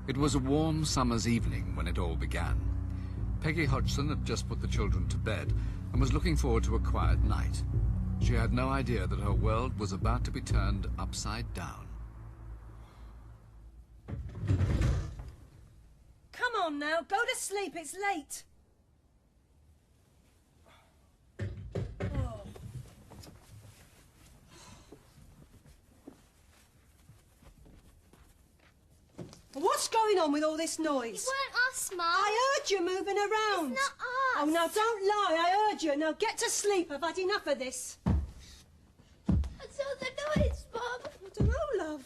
It was a warm summer's evening when it all began. Peggy Hodgson had just put the children to bed and was looking forward to a quiet night. She had no idea that her world was about to be turned upside down. Come on now, go to sleep, it's late. Oh. What's going on with all this noise? It weren't us, Mum. I heard you moving around. It's not us. Oh, now don't lie, I heard you. Now get to sleep, I've had enough of this. I saw the noise, Mum. I don't know, love.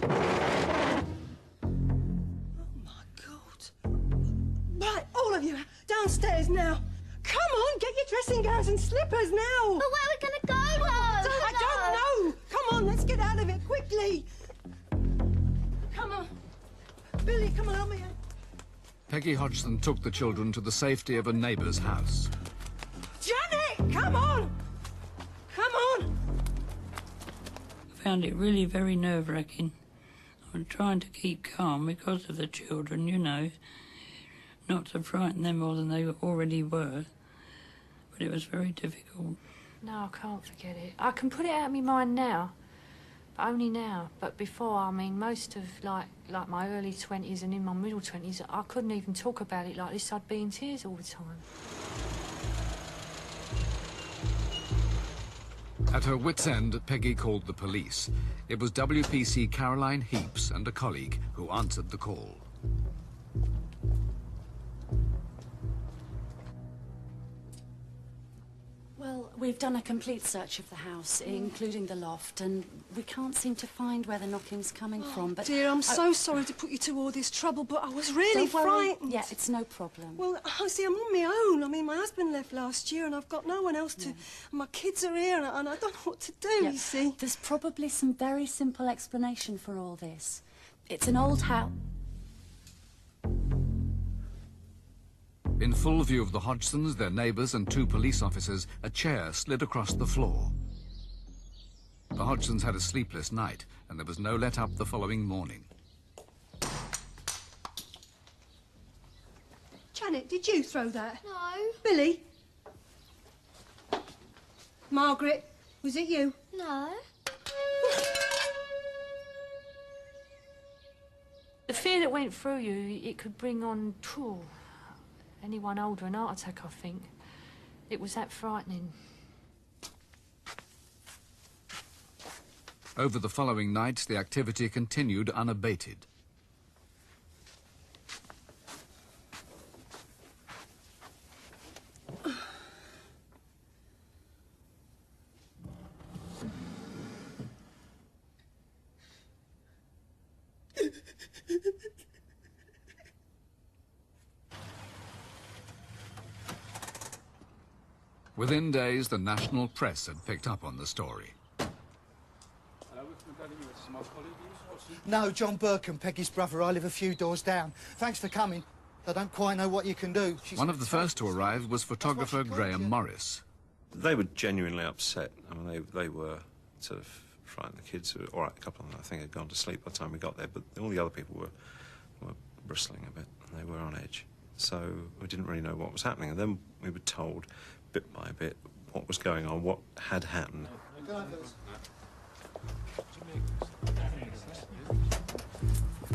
Oh, my God. Right, all of you, downstairs now. Come on, get your dressing gowns and slippers now. But where are we going to go, Mum? I don't know. Come on, let's get out of it quickly. Come on. Billy, come on, help me out. Peggy Hodgson took the children to the safety of a neighbour's house. Janet, come on. Come on. I found it really very nerve-wracking. I was trying to keep calm because of the children, you know, not to frighten them more than they already were. But it was very difficult. No, I can't forget it. I can put it out of my mind now, but only now. But before, I mean, most of, like my early 20s and in my middle 20s, I couldn't even talk about it like this. I'd be in tears all the time. At her wit's end, Peggy called the police. It was WPC Caroline Heaps and a colleague who answered the call. Well, we've done a complete search of the house, including the loft, and we can't seem to find where the knocking's coming from, but... Dear, I'm so sorry to put you to all this trouble, but I was really Don't worry. frightened. Yeah, it's no problem. Well, I see, I'm on my own. I mean, my husband left last year and I've got no one else to... My kids are here and I don't know what to do, you see. There's probably some very simple explanation for all this. It's an old house... In full view of the Hodgsons, their neighbours and two police officers, a chair slid across the floor. The Hodgsons had a sleepless night, and there was no let-up the following morning. Janet, did you throw that? No. Billy? Margaret, was it you? No. The fear that went through you, it could bring on anyone older an heart attack, I think. It was that frightening. Over the following nights, the activity continued unabated. Within days, the national press had picked up on the story. No, John Burke and Peggy's brother. I live a few doors down. Thanks for coming. I don't quite know what you can do. One of the first to arrive was photographer Graham Morris. They were genuinely upset. I mean, they were sort of frightened. The kids were, all right, a couple of them, I think, had gone to sleep by the time we got there, but all the other people were bristling a bit, and they were on edge. So we didn't really know what was happening, and then we were told, bit by bit, what was going on, what had happened.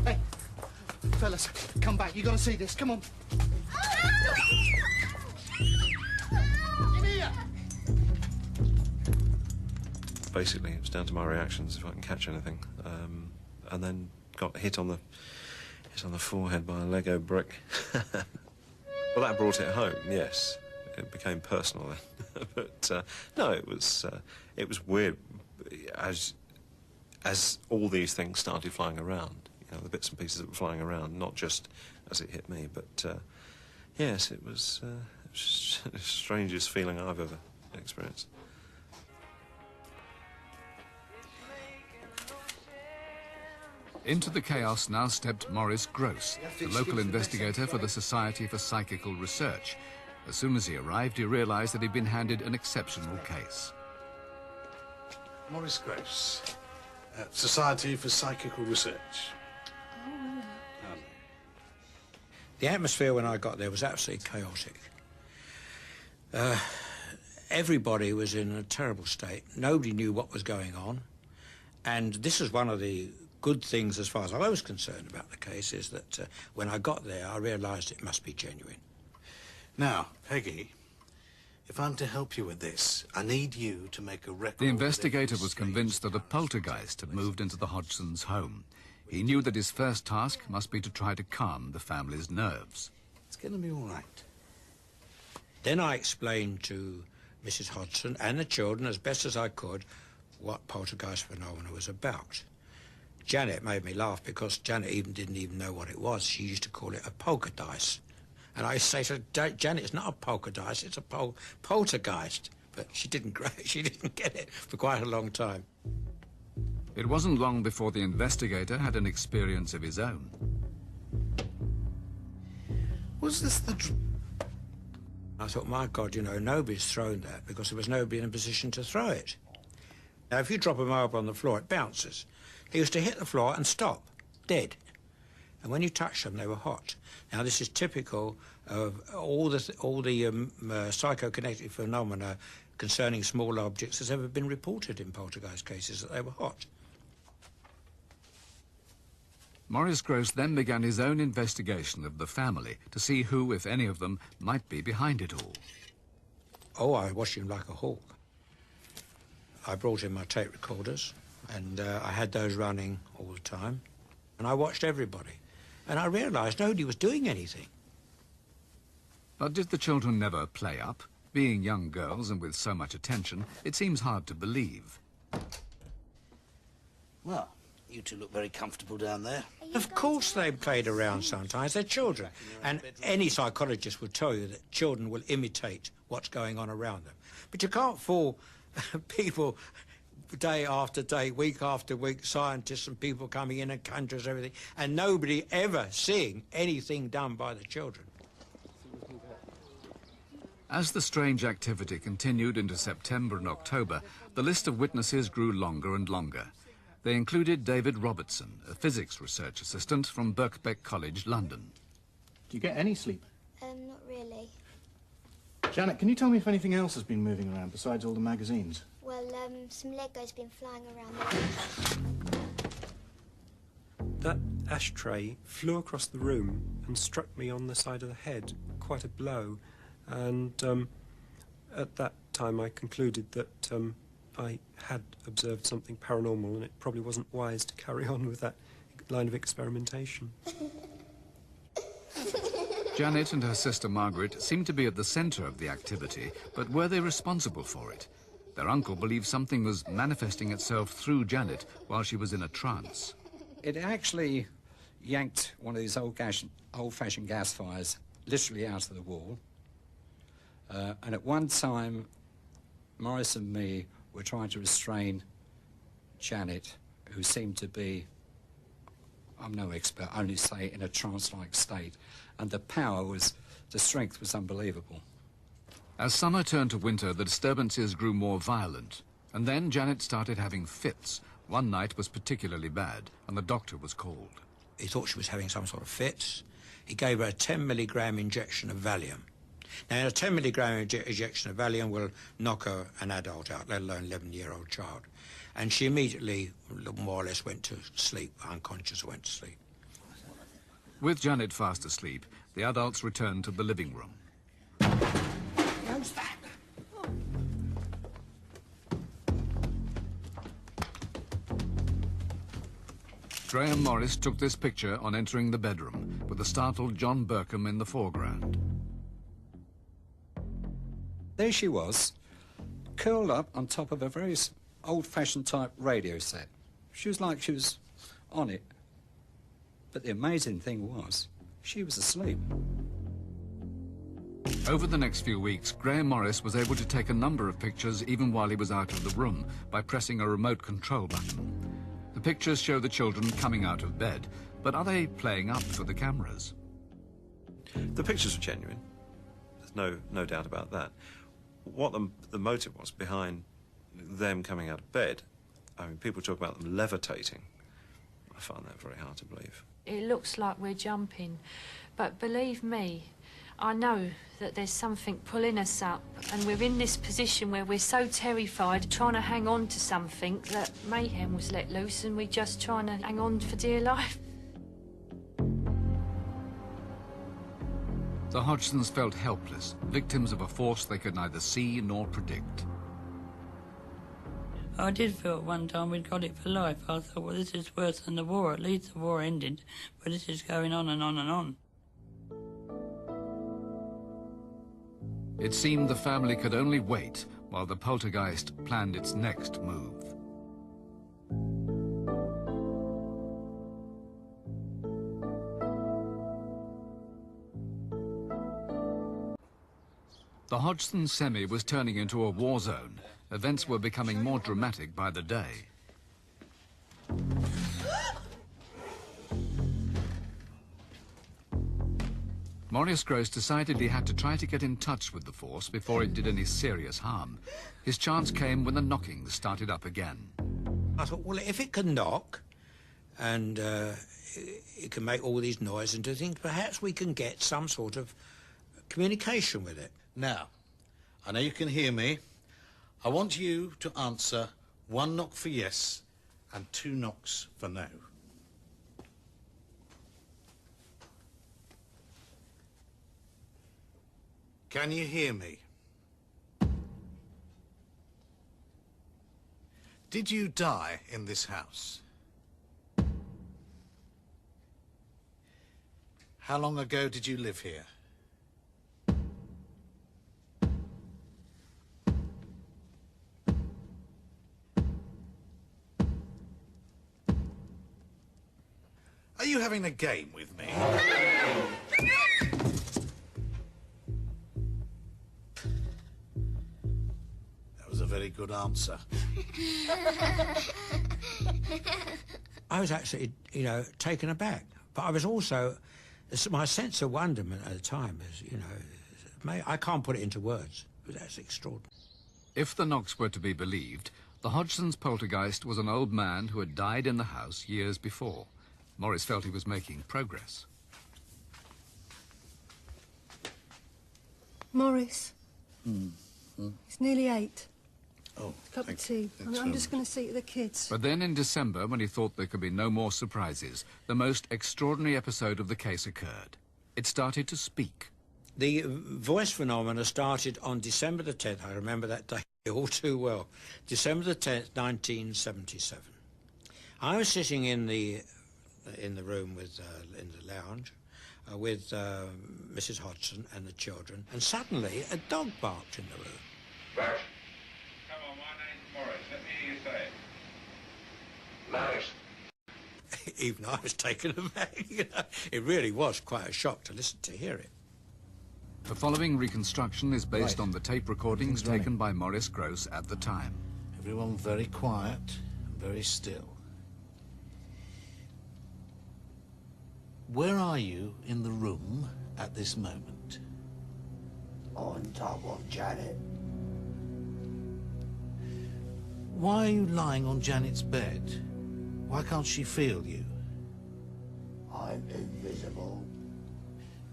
Hey, fellas, come back. You got to see this. Come on. In here. Basically, it was down to my reactions if I can catch anything, and then got hit on the forehead by a Lego brick. Well, that brought it home. Yes, it became personal then. But no, it was weird as all these things started flying around. You know, the bits and pieces that were flying around, not just as it hit me, but yes, it was the strangest feeling I've ever experienced. Into the chaos now stepped Maurice Gross, the local investigator for the Society for Psychical Research. As soon as he arrived, he realised that he'd been handed an exceptional case. Maurice Gross. Society for Psychical Research. The atmosphere when I got there was absolutely chaotic. Everybody was in a terrible state. Nobody knew what was going on. And this is one of the good things, as far as I was concerned about the case, is that when I got there, I realised it must be genuine. Now, Peggy, if I'm to help you with this, I need you to make a record. The investigator was convinced that a poltergeist had moved into the Hodgsons' home. He knew that his first task must be to try to calm the family's nerves. It's going to be all right. Then I explained to Mrs. Hodgson and the children, as best as I could, what poltergeist phenomena was about. Janet made me laugh because Janet didn't even know what it was. She used to call it a polka dice. And I say to her, Janet, it's not a polka dice, it's a poltergeist. But she didn't get it for quite a long time. It wasn't long before the investigator had an experience of his own. Was this the... I thought, my God, you know, nobody's thrown that because there was nobody in a position to throw it. Now, if you drop a marble on the floor, it bounces. He used to hit the floor and stop, dead. And when you touch them, they were hot. Now, this is typical of all the psychokinetic phenomena concerning small objects that's ever been reported in poltergeist cases, that they were hot. Maurice Gross then began his own investigation of the family to see who, if any of them, might be behind it all. Oh, I watched him like a hawk. I brought in my tape recorders, and I had those running all the time. And I watched everybody. And I realised nobody was doing anything. But did the children never play up? Being young girls and with so much attention, it seems hard to believe. Well, you two look very comfortable down there. Of course they played around sometimes. They're children. And any psychologist would tell you that children will imitate what's going on around them. But you can't fool people day after day, week after week, scientists and people coming in and conjurers and everything, and nobody ever seeing anything done by the children. As the strange activity continued into September and October, the list of witnesses grew longer and longer. They included David Robertson, a physics research assistant from Birkbeck College, London. Do you get any sleep? Not really. Janet, can you tell me if anything else has been moving around besides all the magazines? Well, some Lego's been flying around the room. That ashtray flew across the room and struck me on the side of the head, quite a blow. And at that time I concluded that I had observed something paranormal and it probably wasn't wise to carry on with that line of experimentation. Janet and her sister Margaret seemed to be at the centre of the activity, but were they responsible for it? Their uncle believed something was manifesting itself through Janet while she was in a trance. It actually yanked one of these old-fashioned gas fires literally out of the wall. And at one time, Maurice and me were trying to restrain Janet, who seemed to be, I'm no expert, only say in a trance-like state. And the strength was unbelievable. As summer turned to winter, the disturbances grew more violent. And then Janet started having fits. One night was particularly bad, and the doctor was called. He thought she was having some sort of fits. He gave her a 10-milligram injection of Valium. Now, a 10-milligram injection of Valium will knock an adult out, let alone an 11-year-old child. And she immediately, more or less, went to sleep, unconscious, went to sleep. With Janet fast asleep, the adults returned to the living room. Who's that? Graham Morris took this picture on entering the bedroom, with the startled John Burkham in the foreground. There she was, curled up on top of a very old-fashioned type radio set. She was like she was on it. But the amazing thing was, she was asleep. Over the next few weeks, Graham Morris was able to take a number of pictures even while he was out of the room by pressing a remote control button. The pictures show the children coming out of bed, but are they playing up for the cameras? The pictures were genuine. There's no doubt about that. What the motive was behind them coming out of bed, I mean, people talk about them levitating. I find that very hard to believe. It looks like we're jumping, but believe me, I know that there's something pulling us up, and we're in this position where we're so terrified, trying to hang on to something, that mayhem was let loose and we're just trying to hang on for dear life. The Hodgsons felt helpless, victims of a force they could neither see nor predict. I did feel at one time we'd got it for life. I thought, well, this is worse than the war. At least the war ended, but this is going on and on and on. It seemed the family could only wait while the poltergeist planned its next move. The Hodgson semi was turning into a war zone. Events were becoming more dramatic by the day. Maurice Gross decided he had to try to get in touch with the force before it did any serious harm. His chance came when the knockings started up again. I thought, well, if it can knock and it can make all these noises and do things, perhaps we can get some sort of communication with it. Now, I know you can hear me. I want you to answer 1 knock for yes and 2 knocks for no. Can you hear me? Did you die in this house? How long ago did you live here? Are you having a game with me? That was a very good answer. I was actually, you know, taken aback. But I was also, my sense of wonderment at the time is, you know, I can't put it into words, but that's extraordinary. If the knocks were to be believed, the Hodgson's poltergeist was an old man who had died in the house years before. Maurice felt he was making progress. Maurice. It's nearly 8. Oh, Cup of tea. I'm just going to see to the kids. But then in December, when he thought there could be no more surprises, the most extraordinary episode of the case occurred. It started to speak. The voice phenomena started on December the 10th. I remember that day all too well. December the 10th, 1977. I was sitting in the room with, in the lounge, with Mrs. Hodgson and the children, and suddenly a dog barked in the room. Come on, my name's Morris. Let me hear you say it. Morris. Even I was taken aback. You know? It really was quite a shock to listen to hear it. The following reconstruction is based on the tape recordings taken by Maurice Gross at the time. Everyone very quiet and very still. Where are you in the room at this moment? On top of Janet. Why are you lying on Janet's bed? Why can't she feel you? I'm invisible.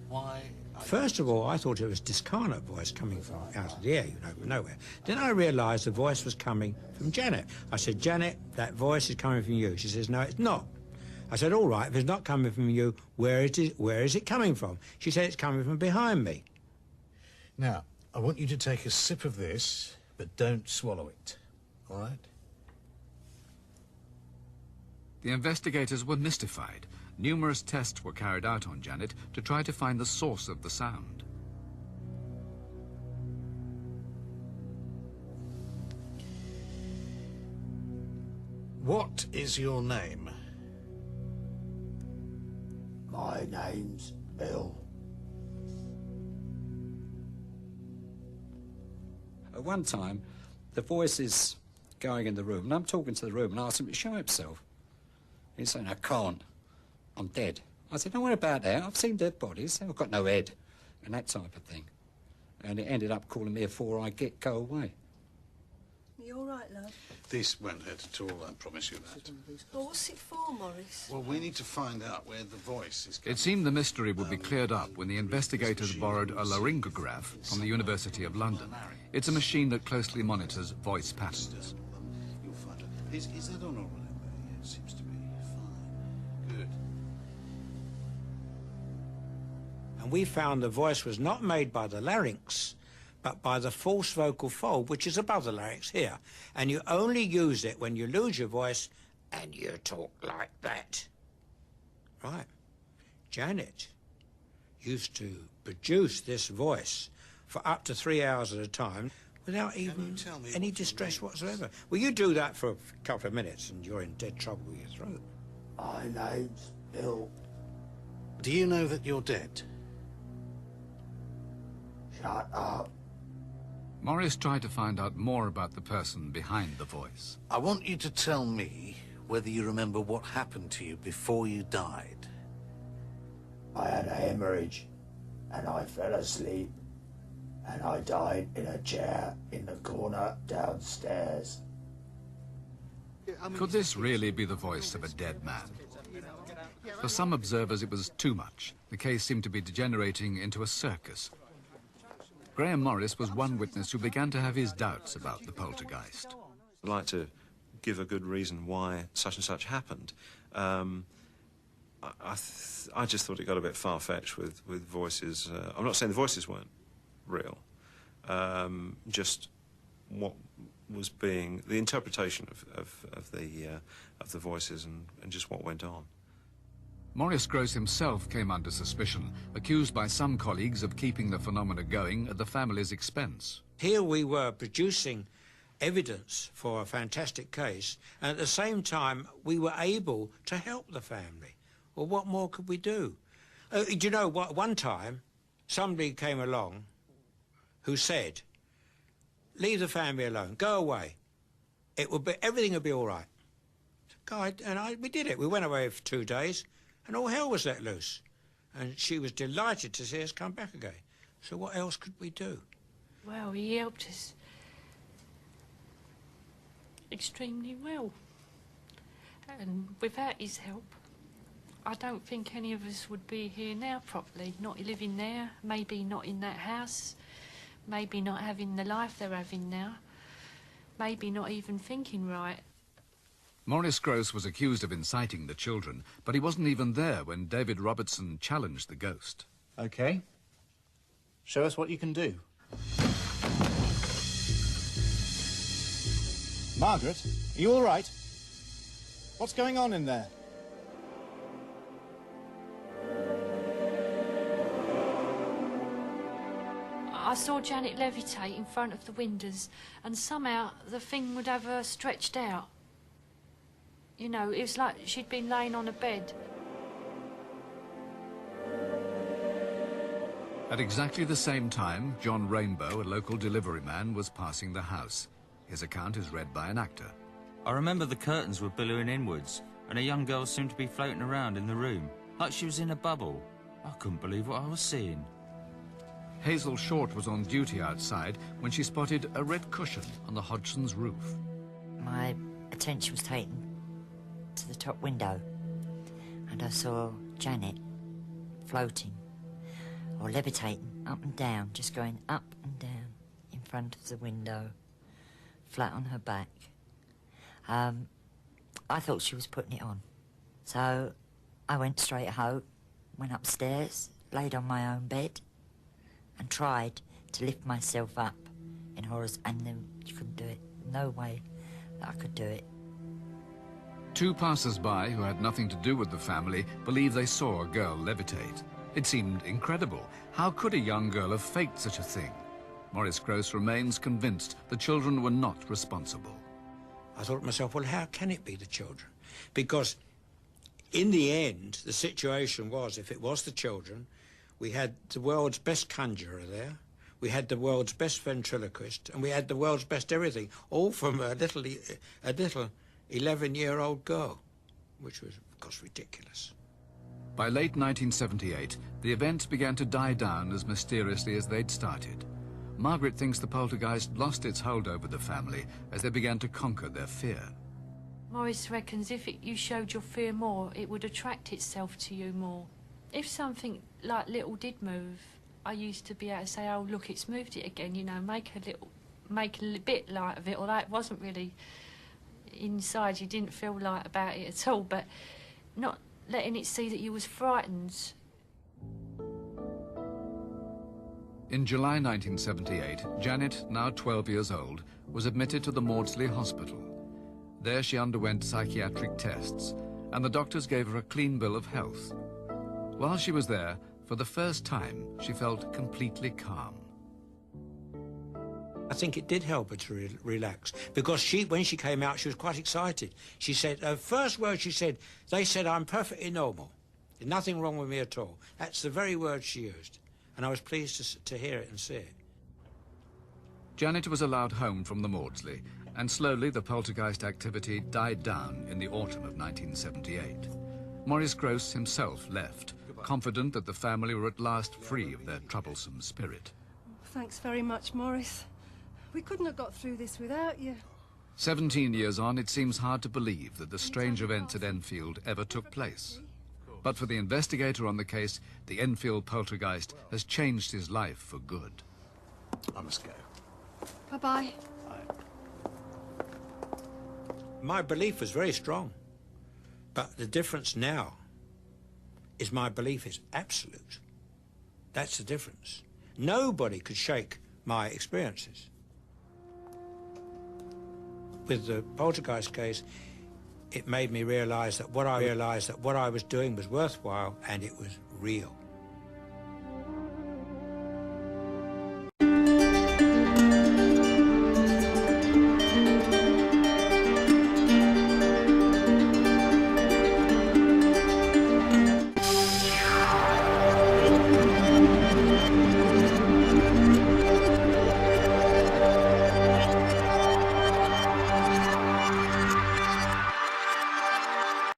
Why? First of all, I thought it was discarnate voice coming from out of the air, you know, from nowhere. Then I realised the voice was coming from Janet. I said, Janet, that voice is coming from you. She says, no, it's not. I said, all right, if it's not coming from you, where is it coming from? She said, it's coming from behind me. Now, I want you to take a sip of this, but don't swallow it, all right? The investigators were mystified. Numerous tests were carried out on Janet to try to find the source of the sound. What is your name? My name's Bill. At one time, the voice is going in the room, and I'm talking to the room and asking him to show himself. He's saying, I can't. I'm dead. I said, don't worry about that. I've seen dead bodies. I've got no head. And that type of thing. And it ended up calling me a four-eyed git, go away. You all right, love? This won't hurt at all, I promise you that. Well, what's it for, Morris? Well, we need to find out where the voice is coming. It seemed the mystery would be cleared up when the investigators borrowed a laryngograph from the University of London. It's a machine that closely monitors voice patterns. You'll find out. Is that on all right? Yeah, it seems to be fine. Good. And we found the voice was not made by the larynx, but by the false vocal fold, which is above the larynx here. And you only use it when you lose your voice and you talk like that. Right. Janet used to produce this voice for up to 3 hours at a time without even any distress whatsoever. Well, you do that for a couple of minutes and you're in dead trouble with your throat. My name's Bill. Do you know that you're dead? Shut up. Morris tried to find out more about the person behind the voice. I want you to tell me whether you remember what happened to you before you died. I had a hemorrhage, and I fell asleep, and I died in a chair in the corner downstairs. Could this really be the voice of a dead man? For some observers, it was too much. The case seemed to be degenerating into a circus. Graham Morris was one witness who began to have his doubts about the poltergeist. I'd like to give a good reason why such and such happened. I just thought it got a bit far-fetched with voices. I'm not saying the voices weren't real. Just what was being the interpretation of the voices and just what went on. Maurice Gross himself came under suspicion, accused by some colleagues of keeping the phenomena going at the family's expense. Here we were producing evidence for a fantastic case, and at the same time we were able to help the family. Well, what more could we do? Do you know what? One time somebody came along who said, leave the family alone, go away. Everything will be all right. We did it. We went away for 2 days, and all hell was let loose. And she was delighted to see us come back again. So what else could we do? Well, he helped us extremely well. And without his help, I don't think any of us would be here now properly. Not living there, maybe not in that house, maybe not having the life they're having now, maybe not even thinking right. Maurice Gross was accused of inciting the children, but he wasn't even there when David Robertson challenged the ghost. OK. Show us what you can do. Margaret, are you all right? What's going on in there? I saw Janet levitate in front of the windows, and somehow the thing would have her stretched out. You know, it was like she'd been laying on a bed. At exactly the same time, John Rainbow, a local delivery man, was passing the house. His account is read by an actor. I remember the curtains were billowing inwards, and a young girl seemed to be floating around in the room, like she was in a bubble. I couldn't believe what I was seeing. Hazel Short was on duty outside when she spotted a red cushion on the Hodgson's roof. My attention was taken to the top window, and I saw Janet floating or levitating up and down, just going up and down in front of the window, flat on her back. I thought she was putting it on, so I went straight home, went upstairs, laid on my own bed, and tried to lift myself up in horrors, and then you couldn't do it. No way that I could do it. Two passers-by who had nothing to do with the family believe they saw a girl levitate. It seemed incredible. How could a young girl have faked such a thing? Maurice Gross remains convinced the children were not responsible. I thought to myself, well, how can it be the children? Because in the end, the situation was, if it was the children, we had the world's best conjurer there, we had the world's best ventriloquist, and we had the world's best everything, all from a little 11-year-old girl, which was, of course, ridiculous. By late 1978, the events began to die down as mysteriously as they'd started. Margaret thinks the poltergeist lost its hold over the family as they began to conquer their fear. Morris reckons if you showed your fear more, it would attract itself to you more. If something like little did move, I used to be able to say, oh, look, it's moved it again, you know, make a bit light of it, although it wasn't really inside, you didn't feel light about it at all, but not letting it see that you was frightened. In July 1978, Janet, now 12 years old, was admitted to the Maudsley Hospital. There she underwent psychiatric tests, and the doctors gave her a clean bill of health. While she was there, for the first time, she felt completely calm. I think it did help her to relax, because when she came out, she was quite excited. She said, her first word she said, they said, I'm perfectly normal. There's nothing wrong with me at all. That's the very word she used. And I was pleased to hear it and see it. Janet was allowed home from the Maudsley, and slowly the poltergeist activity died down in the autumn of 1978. Maurice Gross himself left, confident that the family were at last free of their troublesome spirit. Thanks very much, Maurice. We couldn't have got through this without you. 17 years on, it seems hard to believe that the strange events at Enfield ever took place. But for the investigator on the case, the Enfield Poltergeist has changed his life for good. I must go. Bye-bye. My belief was very strong, but the difference now is my belief is absolute. That's the difference. Nobody could shake my experiences. With the poltergeist case, it made me realise that what I was doing was worthwhile and it was real.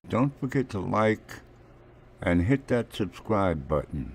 Don't forget to like and hit that subscribe button.